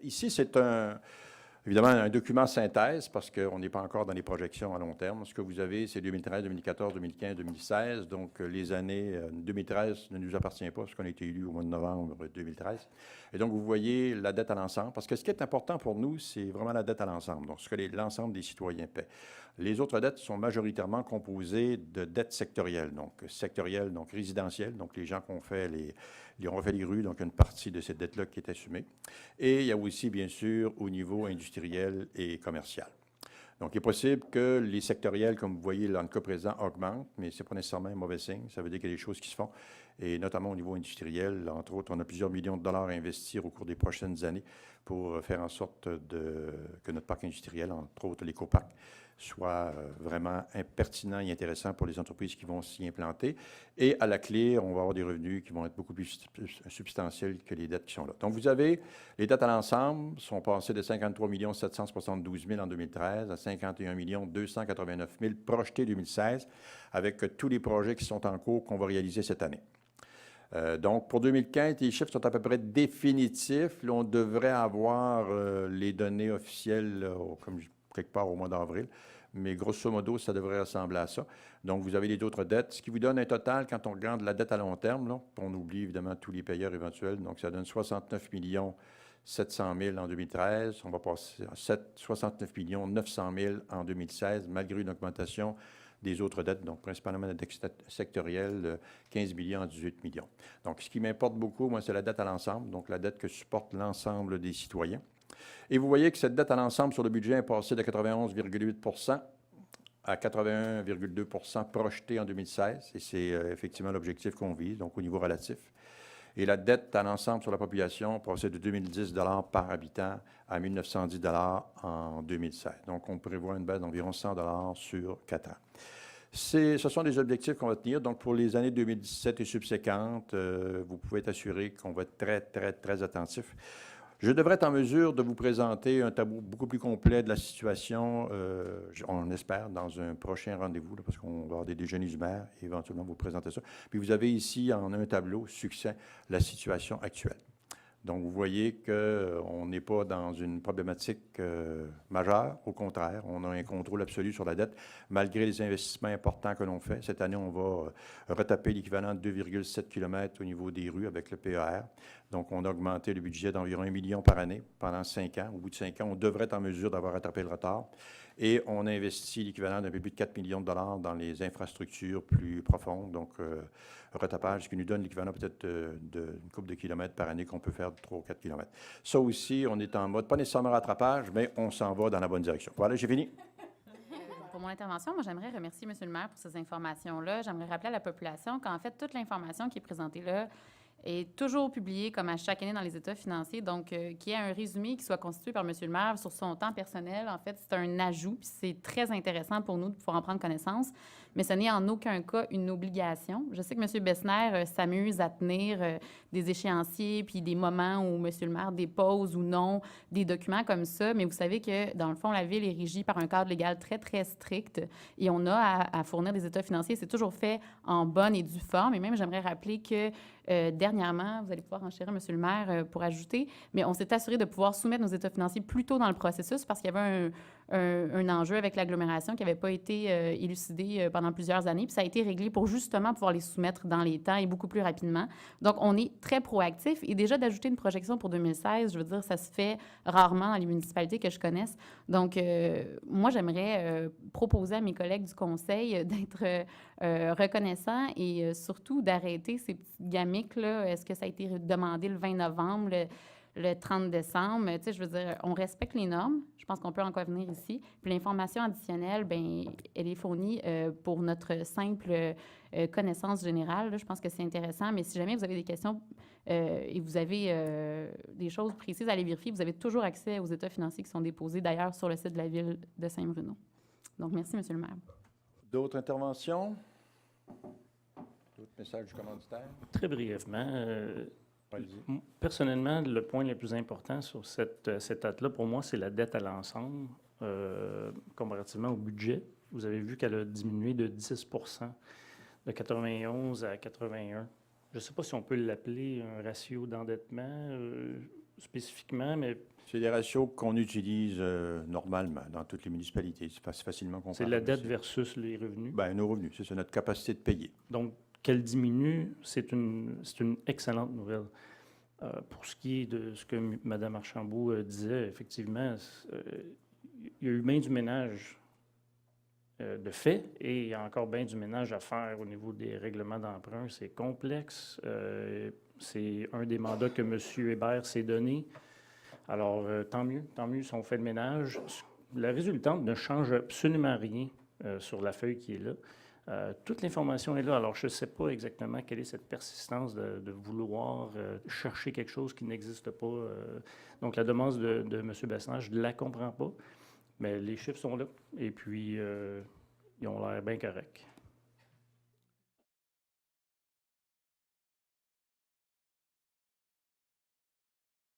Ici, c'est évidemment un document synthèse parce qu'on n'est pas encore dans les projections à long terme. Ce que vous avez, c'est 2013, 2014, 2015, 2016. Donc, les années 2013 ne nous appartient pas parce qu'on a été élu au mois de novembre 2013. Et donc, vous voyez la dette à l'ensemble. Parce que ce qui est important pour nous, c'est vraiment la dette à l'ensemble. Donc, ce que l'ensemble des citoyens paient. Les autres dettes sont majoritairement composées de dettes sectorielles. Donc, résidentielles. Donc, les gens qui ont fait on refait les rues. Donc, une partie de cette dette-là qui est assumée. Et il y a aussi, bien sûr, au niveau industriel et commercial. Donc, il est possible que les sectoriels, comme vous voyez, dans le cas présent, augmentent, mais ce n'est pas nécessairement un mauvais signe. Ça veut dire qu'il y a des choses qui se font, et notamment au niveau industriel. Entre autres, on a plusieurs millions de dollars à investir au cours des prochaines années pour faire en sorte que notre parc industriel, entre autres l'écoparc, soit vraiment pertinent et intéressant pour les entreprises qui vont s'y implanter. Et à la clé, on va avoir des revenus qui vont être beaucoup plus substantiels que les dettes qui sont là. Donc, vous avez les dettes à l'ensemble sont passées de 53 772 000 en 2013 à 51 289 000 projetés 2016, avec tous les projets qui sont en cours qu'on va réaliser cette année. Donc, pour 2015, les chiffres sont à peu près définitifs. Là, on devrait avoir les données officielles, comme quelque part au mois d'avril, mais grosso modo, ça devrait ressembler à ça. Donc, vous avez les autres dettes, ce qui vous donne un total, quand on regarde la dette à long terme, là, on oublie évidemment tous les payeurs éventuels, donc ça donne 69 700 000 en 2013, on va passer à 69 900 000 en 2016, malgré une augmentation des autres dettes, donc principalement la dette sectorielle, 15 millions à 18 millions. Donc, ce qui m'importe beaucoup, moi, c'est la dette à l'ensemble, donc la dette que supporte l'ensemble des citoyens. Et vous voyez que cette dette à l'ensemble sur le budget est passée de 91,8 à 81,2 projeté en 2016, et c'est effectivement l'objectif qu'on vise, donc au niveau relatif. Et la dette à l'ensemble sur la population passait de 2010 $ par habitant à 1 910 $ en 2016. Donc, on prévoit une baisse d'environ 100 $ sur 4 ans. Ce sont des objectifs qu'on va tenir. Donc, pour les années 2017 et subséquentes, vous pouvez être assuré qu'on va être très, très, très attentif. Je devrais être en mesure de vous présenter un tableau beaucoup plus complet de la situation, on espère, dans un prochain rendez-vous, parce qu'on va avoir des déjeuners du maire et éventuellement vous présenter ça. Puis vous avez ici, en un tableau, succinct, la situation actuelle. Donc, vous voyez qu'on n'est pas dans une problématique majeure. Au contraire, on a un contrôle absolu sur la dette, malgré les investissements importants que l'on fait. Cette année, on va retaper l'équivalent de 2,7 km au niveau des rues avec le PER. Donc, on a augmenté le budget d'environ 1 million par année pendant 5 ans. Au bout de 5 ans, on devrait être en mesure d'avoir rattrapé le retard. Et on a investi l'équivalent d'un peu plus de 4 millions de dollars dans les infrastructures plus profondes. Donc, retapage, ce qui nous donne l'équivalent peut-être d'une couple de kilomètres par année qu'on peut faire de 3 ou 4 kilomètres. Ça aussi, on est en mode, pas nécessairement rattrapage, mais on s'en va dans la bonne direction. Voilà, j'ai fini. Pour mon intervention, moi, j'aimerais remercier M. le maire pour ces informations-là. J'aimerais rappeler à la population qu'en fait, toute l'information qui est présentée là est toujours publiée comme à chaque année dans les états financiers. Donc, qu'il y ait un résumé qui soit constitué par M. le maire sur son temps personnel, en fait, c'est un ajout, puis c'est très intéressant pour nous de pouvoir en prendre connaissance, mais ce n'est en aucun cas une obligation. Je sais que M. Bessner s'amuse à tenir des échéanciers puis des moments où M. le maire dépose ou non des documents comme ça, mais vous savez que, dans le fond, la Ville est régie par un cadre légal très, très strict et on a à fournir des états financiers. C'est toujours fait en bonne et due forme. Et même, j'aimerais rappeler que dernièrement, vous allez pouvoir enchérir, M. le maire, pour ajouter, mais on s'est assuré de pouvoir soumettre nos états financiers plus tôt dans le processus parce qu'il y avait un enjeu avec l'agglomération qui n'avait pas été élucidé pendant plusieurs années. Puis ça a été réglé pour justement pouvoir les soumettre dans les temps et beaucoup plus rapidement. Donc, on est très proactif. Et déjà, d'ajouter une projection pour 2016, je veux dire, ça se fait rarement dans les municipalités que je connaisse. Donc, moi, j'aimerais proposer à mes collègues du conseil d'être reconnaissants et surtout d'arrêter ces petites gamiques-là. Est-ce que ça a été demandé le 20 novembre, le 30 décembre? Tu sais, je veux dire, on respecte les normes. Je pense qu'on peut encore venir ici. Puis l'information additionnelle, bien, elle est fournie pour notre simple connaissance générale. Là, je pense que c'est intéressant. Mais si jamais vous avez des questions et vous avez des choses précises à aller vérifier, vous avez toujours accès aux états financiers qui sont déposés, d'ailleurs, sur le site de la Ville de Saint-Bruno. Donc, merci, M. le maire. D'autres interventions? D'autres messages du commanditaire? Très brièvement. Personnellement, le point le plus important sur cette date-là, pour moi, c'est la dette à l'ensemble, comparativement au budget. Vous avez vu qu'elle a diminué de 10 % de 91 à 81. Je ne sais pas si on peut l'appeler un ratio d'endettement. spécifiquement, mais C'est des ratios qu'on utilise normalement dans toutes les municipalités. C'est facilement comparable. c'est la dette versus les revenus. Bien, nos revenus, c'est ça, notre capacité de payer. Donc, qu'elle diminue, c'est une excellente nouvelle. Pour ce qui est de ce que Mme Archambault disait, effectivement, il y a eu bien du ménage de fait et il y a encore bien du ménage à faire au niveau des règlements d'emprunt. C'est complexe. C'est un des mandats que M. Hébert s'est donné. Alors, tant mieux si on fait le ménage. La résultante ne change absolument rien sur la feuille qui est là. Toute l'information est là. Alors, je ne sais pas exactement quelle est cette persistance de vouloir chercher quelque chose qui n'existe pas. Donc, la demande de M. Besnard, je ne la comprends pas, mais les chiffres sont là. Et puis, ils ont l'air bien corrects.